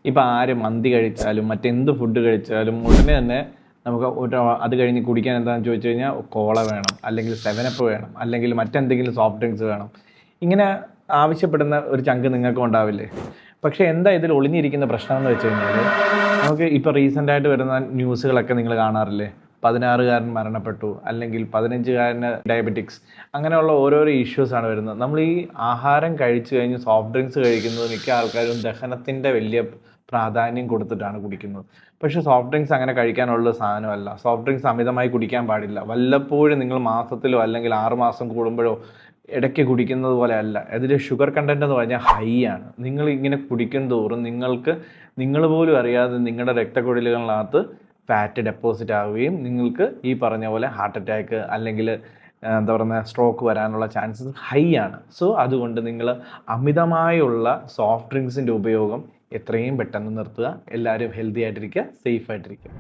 ഇപ്പോൾ ആര് മന്തി കഴിച്ചാലും മറ്റെന്ത് ഫുഡ് കഴിച്ചാലും ഉടനെ തന്നെ നമുക്ക് അത് കഴിഞ്ഞ് കുടിക്കാൻ എന്താണെന്ന് ചോദിച്ചു കഴിഞ്ഞാൽ കോള വേണം, അല്ലെങ്കിൽ സെവനപ്പ് വേണം, അല്ലെങ്കിൽ മറ്റെന്തെങ്കിലും സോഫ്റ്റ് ഡ്രിങ്ക്സ് വേണം. ഇങ്ങനെ ആവശ്യപ്പെടുന്ന ഒരു ചങ്ക് നിങ്ങൾക്കും ഉണ്ടാവില്ലേ? പക്ഷേ എന്താ ഇതിൽ ഒളിഞ്ഞിരിക്കുന്ന പ്രശ്നം എന്ന് വെച്ച് കഴിഞ്ഞാൽ, നമുക്ക് ഇപ്പോൾ റീസെൻ്റായിട്ട് വരുന്ന ന്യൂസുകളൊക്കെ നിങ്ങൾ കാണാറില്ലേ? 16-കാരൻ മരണപ്പെട്ടു, അല്ലെങ്കിൽ 15-കാരന് ഡയബറ്റിക്സ്, അങ്ങനെയുള്ള ഓരോരോ ഇഷ്യൂസാണ് വരുന്നത്. നമ്മൾ ഈ ആഹാരം കഴിച്ചു കഴിഞ്ഞ് സോഫ്റ്റ് ഡ്രിങ്ക്സ് കഴിക്കുന്നത് മിക്ക ആൾക്കാരും ദഹനത്തിൻ്റെ വലിയ പ്രാധാന്യം കൊടുത്തിട്ടാണ് കുടിക്കുന്നത്. പക്ഷേ സോഫ്റ്റ് ഡ്രിങ്ക്സ് അങ്ങനെ കഴിക്കാനുള്ള സാധനമല്ല. സോഫ്റ്റ് ഡ്രിങ്ക്സ് അമിതമായി കുടിക്കാൻ പാടില്ല. വല്ലപ്പോഴും നിങ്ങൾ മാസത്തിലോ അല്ലെങ്കിൽ 6 മാസം കൂടുമ്പോഴോ ഇടയ്ക്ക് കുടിക്കുന്നത് പോലെ അല്ല. അതിൽ ഷുഗർ കണ്ടൻറ്റ് എന്ന് പറഞ്ഞാൽ ഹൈ ആണ്. നിങ്ങൾ ഇങ്ങനെ കുടിക്കും തോറും നിങ്ങൾ പോലും അറിയാതെ നിങ്ങളുടെ രക്തക്കുഴലുകളിനകത്ത് ഫാറ്റ് ഡെപ്പോസിറ്റ് ആവുകയും നിങ്ങൾക്ക് ഈ പറഞ്ഞ പോലെ ഹാർട്ട് അറ്റാക്ക് അല്ലെങ്കിൽ എന്താ പറയുക സ്ട്രോക്ക് വരാനുള്ള ചാൻസസ് ഹൈ ആണ്. സോ അതുകൊണ്ട് നിങ്ങൾ അമിതമായുള്ള സോഫ്റ്റ് ഡ്രിങ്ക്സിൻ്റെ ഉപയോഗം എത്രയും പെട്ടെന്ന് നിർത്തുക. എല്ലാവരും ഹെൽത്തി ആയിട്ടിരിക്കുക, സേഫ് ആയിട്ടിരിക്കുക.